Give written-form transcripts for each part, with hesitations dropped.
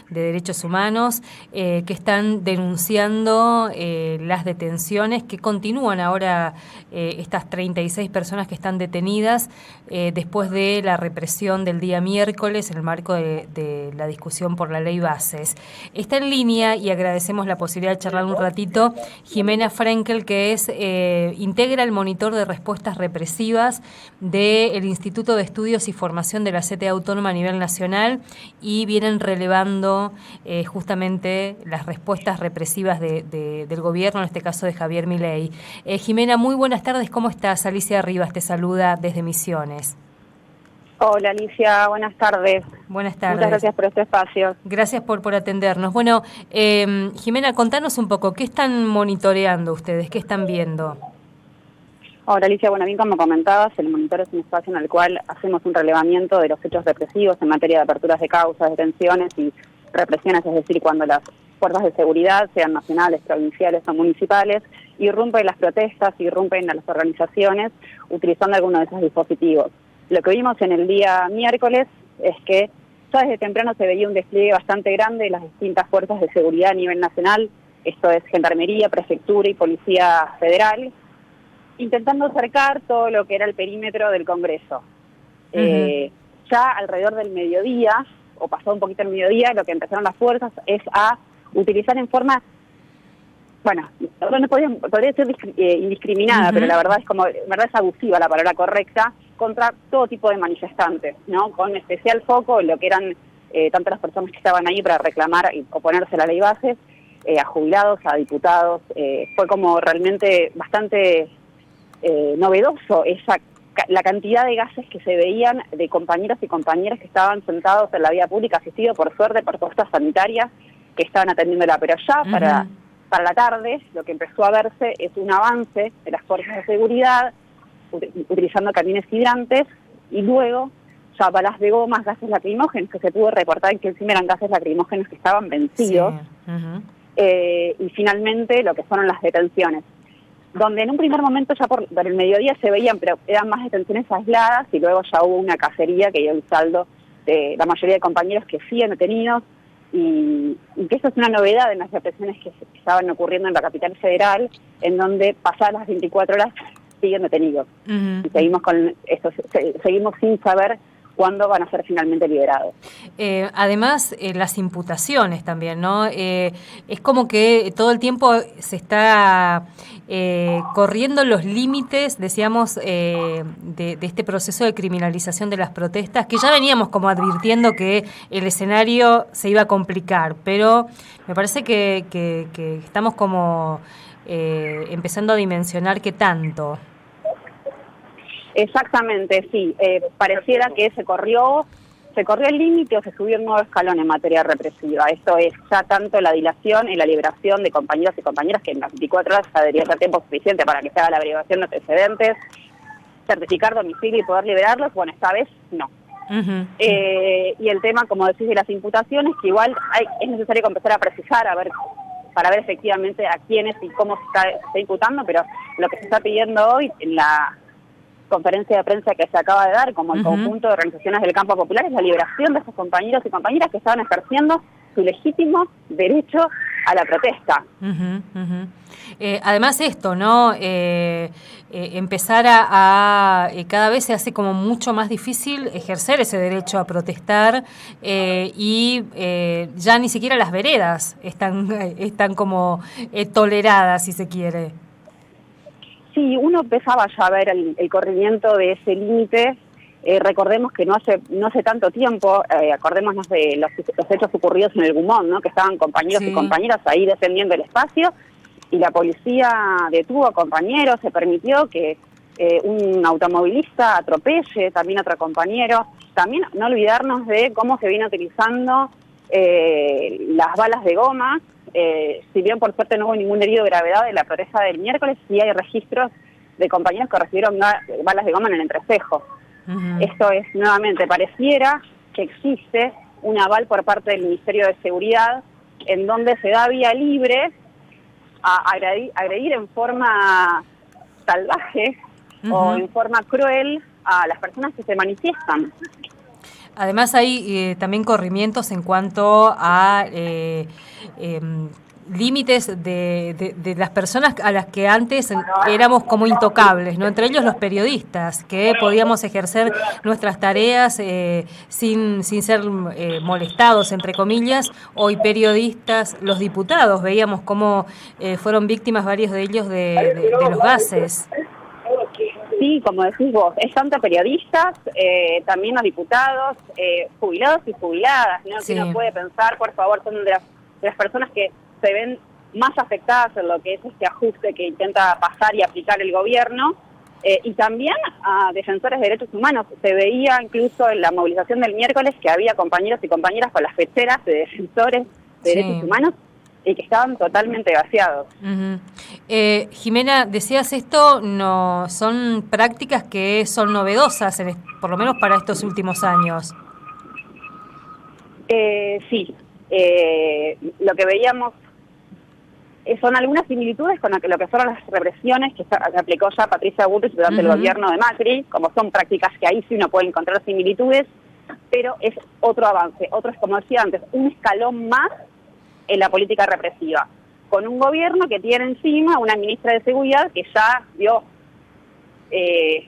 de Derechos Humanos, que están denunciando las detenciones que continúan ahora, estas 36 personas que están detenidas después de la represión del día miércoles en el marco de la discusión por la ley Bases. Está en línea y agradecemos la posibilidad de charlar un ratito Jimena Frenkel, que es integra el monitor de respuestas represivas del Instituto de Estudios y Formación de la CTA Autónoma a nivel nacional, y vienen relevando justamente las respuestas represivas del gobierno, en este caso de Javier Milei. Jimena, muy buenas tardes, ¿cómo estás? Alicia Rivas te saluda desde Misiones. Hola Alicia, buenas tardes. Buenas tardes. Muchas gracias por este espacio. Gracias por atendernos. Bueno, Jimena, contanos un poco, ¿qué están monitoreando ustedes? ¿Qué están viendo? Hola Alicia, bueno, bien como comentabas, el monitor es un espacio en el cual hacemos un relevamiento de los hechos represivos en materia de aperturas de causas, detenciones y represiones, es decir, cuando las fuerzas de seguridad, sean nacionales, provinciales o municipales, irrumpen las protestas, irrumpen a las organizaciones utilizando alguno de esos dispositivos. Lo que vimos en el día miércoles es que ya desde temprano se veía un despliegue bastante grande de las distintas fuerzas de seguridad a nivel nacional, esto es Gendarmería, Prefectura y Policía Federal, intentando acercar todo lo que era el perímetro del Congreso. Ya alrededor del mediodía, o pasado un poquito el mediodía, lo que empezaron las fuerzas es a utilizar en forma, bueno, no podría ser indiscriminada, pero la verdad es abusiva la palabra correcta, contra todo tipo de manifestantes, ¿no? Con especial foco en lo que eran tanto las personas que estaban ahí para reclamar y oponerse a la ley Bases, a jubilados, a diputados. Fue como realmente bastante novedoso la cantidad de gases que se veían de compañeros y compañeras que estaban sentados en la vía pública, asistido por suerte por fuerzas sanitarias que estaban atendiéndola, pero ya para la tarde lo que empezó a verse es un avance de las fuerzas de seguridad utilizando camiones hidrantes y luego ya balas de gomas, gases lacrimógenos, que se pudo reportar que encima eran gases lacrimógenos que estaban vencidos, y finalmente lo que fueron las detenciones, donde en un primer momento ya por el mediodía se veían, pero eran más detenciones aisladas, y luego ya hubo una cacería que dio el saldo de la mayoría de compañeros que siguen detenidos, y que eso es una novedad en las represiones que estaban ocurriendo en la capital federal, en donde pasadas las 24 horas siguen detenidos. Y seguimos con esto, seguimos sin saber cuándo van a ser finalmente liberados. Además, las imputaciones también, ¿no? Es como que todo el tiempo se está corriendo los límites, decíamos, de este proceso de criminalización de las protestas, que ya veníamos como advirtiendo que el escenario se iba a complicar, pero me parece que estamos como empezando a dimensionar qué tanto. Exactamente, sí. Pareciera que se corrió el límite o se subió un nuevo escalón en materia represiva. Esto es ya tanto la dilación y la liberación de compañeros y compañeras, que en las 24 horas ya debería ser tiempo suficiente para que se haga la averiguación de antecedentes, certificar domicilio y poder liberarlos. Bueno, esta vez no. Y el tema, como decís, de las imputaciones, que igual es necesario empezar a precisar, para ver efectivamente a quiénes y cómo se está imputando, pero lo que se está pidiendo hoy en la conferencia de prensa que se acaba de dar, como el conjunto de organizaciones del campo popular, es la liberación de esos compañeros y compañeras que estaban ejerciendo su legítimo derecho a la protesta. Además esto, ¿no? Empezar a cada vez se hace como mucho más difícil ejercer ese derecho a protestar, y ya ni siquiera las veredas están como toleradas, si se quiere. Sí, uno empezaba ya a ver el corrimiento de ese límite. Recordemos que no hace tanto tiempo, acordémonos de los hechos ocurridos en el Gumón, ¿no? Que estaban compañeros y compañeras ahí defendiendo el espacio, y la policía detuvo a compañeros, se permitió que un automovilista atropelle también a otro compañero. También no olvidarnos de cómo se viene utilizando las balas de goma. Si bien por suerte no hubo ningún herido de gravedad en la protesta del miércoles, sí hay registros de compañeros que recibieron balas de goma en el entrecejo. Esto es, nuevamente, pareciera que existe un aval por parte del Ministerio de Seguridad en donde se da vía libre a agredir en forma salvaje o en forma cruel a las personas que se manifiestan. Además hay también corrimientos en cuanto a límites de las personas a las que antes éramos como intocables, ¿no? Entre ellos los periodistas, que podíamos ejercer nuestras tareas sin ser molestados, entre comillas. Hoy periodistas, los diputados, veíamos cómo fueron víctimas varios de ellos de los gases. Sí, como decís vos, es tanto periodistas, también los diputados, jubilados y jubiladas, ¿no? Sí. Que uno puede pensar, por favor, son de las personas que se ven más afectadas en lo que es este ajuste que intenta pasar y aplicar el gobierno, y también a defensores de derechos humanos. Se veía incluso en la movilización del miércoles que había compañeros y compañeras con las pecheras de defensores de derechos humanos y que estaban totalmente vaciados. Uh-huh. Jimena, decías esto, no son prácticas que son novedosas, por lo menos para estos últimos años. Sí, lo que veíamos son algunas similitudes con lo que fueron las represiones que aplicó ya Patricia Bullrich durante el gobierno de Macri, como son prácticas que ahí sí uno puede encontrar similitudes, pero es otro avance, otro, como decía antes, un escalón más en la política represiva, con un gobierno que tiene encima una ministra de Seguridad que ya dio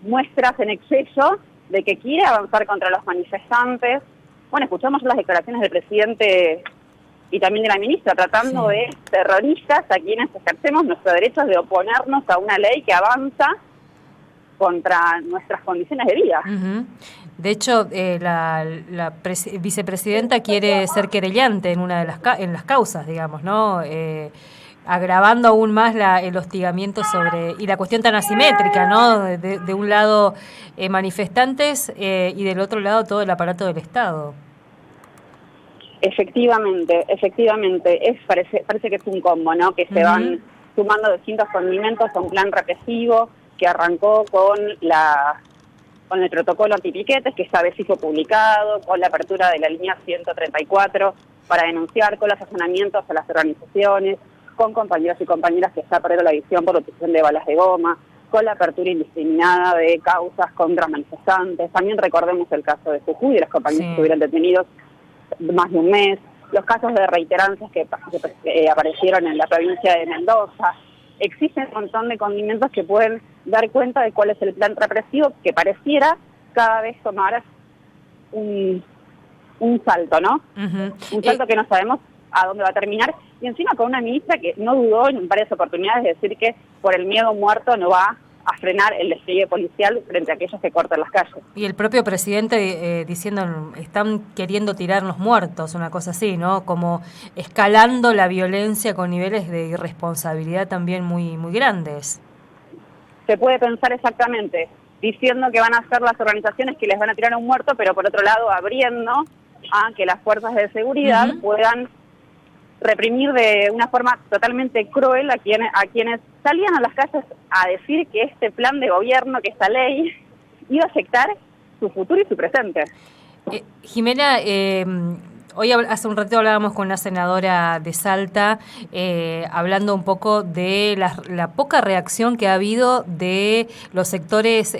muestras en exceso de que quiere avanzar contra los manifestantes. Bueno, escuchamos las declaraciones del presidente y también de la ministra, tratando de terroristas a quienes ejercemos nuestros derechos de oponernos a una ley que avanza contra nuestras condiciones de vida. Uh-huh. De hecho, la vicepresidenta quiere ser querellante en una de las causas, digamos, ¿no? Agravando aún más el hostigamiento y la cuestión tan asimétrica, ¿no? De un lado manifestantes y del otro lado todo el aparato del Estado. Efectivamente, parece que es un combo, ¿no? Que se van sumando distintos condimentos a un plan represivo que arrancó con el protocolo antipiquetes, que esta vez sí fue publicado, con la apertura de la línea 134 para denunciar, con los allanamientos a las organizaciones, con compañeros y compañeras que está perdiendo la visión por utilización de balas de goma, con la apertura indiscriminada de causas contra manifestantes. También recordemos el caso de Jujuy, de los compañeros que estuvieron detenidos más de un mes, los casos de reiterancias que aparecieron en la provincia de Mendoza. Existen un montón de condimentos que pueden dar cuenta de cuál es el plan represivo que pareciera cada vez tomar un salto, ¿no? Un salto que no sabemos a dónde va a terminar, y encima con una ministra que no dudó en varias oportunidades de decir que por el miedo muerto no va a frenar el despliegue policial frente a aquellos que cortan las calles. Y el propio presidente diciendo, están queriendo tirarnos muertos, una cosa así, ¿no? Como escalando la violencia con niveles de irresponsabilidad también muy, muy grandes. Se puede pensar exactamente, diciendo que van a ser las organizaciones que les van a tirar un muerto, pero por otro lado abriendo a que las fuerzas de seguridad puedan reprimir de una forma totalmente cruel a quienes salían a las calles a decir que este plan de gobierno, que esta ley, iba a afectar su futuro y su presente. Jimena, hoy hace un rato hablábamos con una senadora de Salta, hablando un poco de la poca reacción que ha habido de los sectores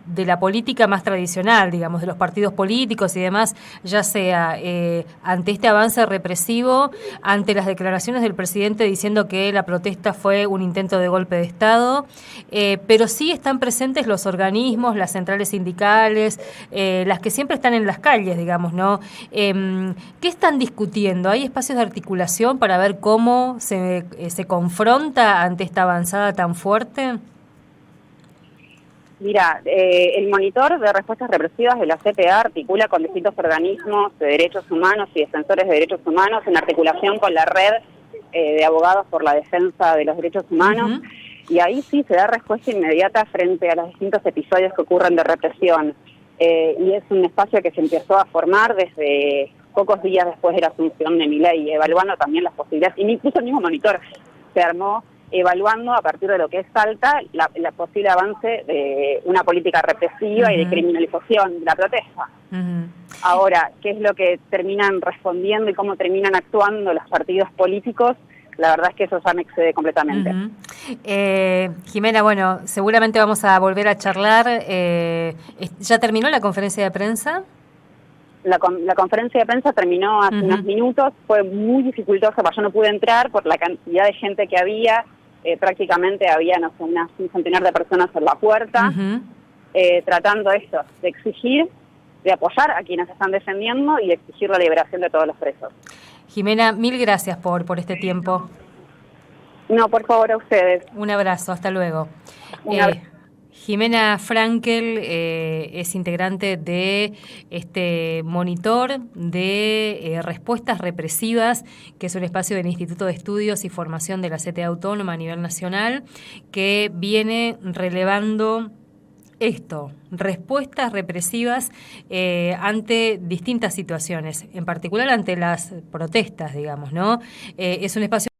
de la política más tradicional, digamos, de los partidos políticos y demás, ya sea ante este avance represivo, ante las declaraciones del presidente diciendo que la protesta fue un intento de golpe de Estado, pero sí están presentes los organismos, las centrales sindicales, las que siempre están en las calles, digamos, ¿no? ¿Qué están discutiendo? ¿Hay espacios de articulación para ver cómo se confronta ante esta avanzada tan fuerte? Mira, el monitor de respuestas represivas de la CTA articula con distintos organismos de derechos humanos y defensores de derechos humanos en articulación con la red de abogados por la defensa de los derechos humanos, y ahí sí se da respuesta inmediata frente a los distintos episodios que ocurren de represión. Y es un espacio que se empezó a formar desde pocos días después de la asunción de Milei, evaluando también las posibilidades, y incluso el mismo monitor se armó evaluando a partir de lo que es Salta la posible avance de una política represiva y de criminalización de la protesta. Ahora, ¿qué es lo que terminan respondiendo y cómo terminan actuando los partidos políticos? La verdad es que eso ya me excede completamente. Jimena, bueno, seguramente vamos a volver a charlar. ¿Ya terminó la conferencia de prensa? la conferencia de prensa terminó hace unos minutos, fue muy dificultosa, yo no pude entrar por la cantidad de gente que había, prácticamente había, no sé, un centenar de personas en la puerta, tratando esto, de exigir, de apoyar a quienes están defendiendo y de exigir la liberación de todos los presos. Jimena, mil gracias por este tiempo. No, por favor, a ustedes. Un abrazo, hasta luego. Jimena Frankel es integrante de este monitor de respuestas represivas, que es un espacio del Instituto de Estudios y Formación de la CTA Autónoma a nivel nacional, que viene relevando esto, respuestas represivas ante distintas situaciones, en particular ante las protestas, digamos, ¿no? Es un espacio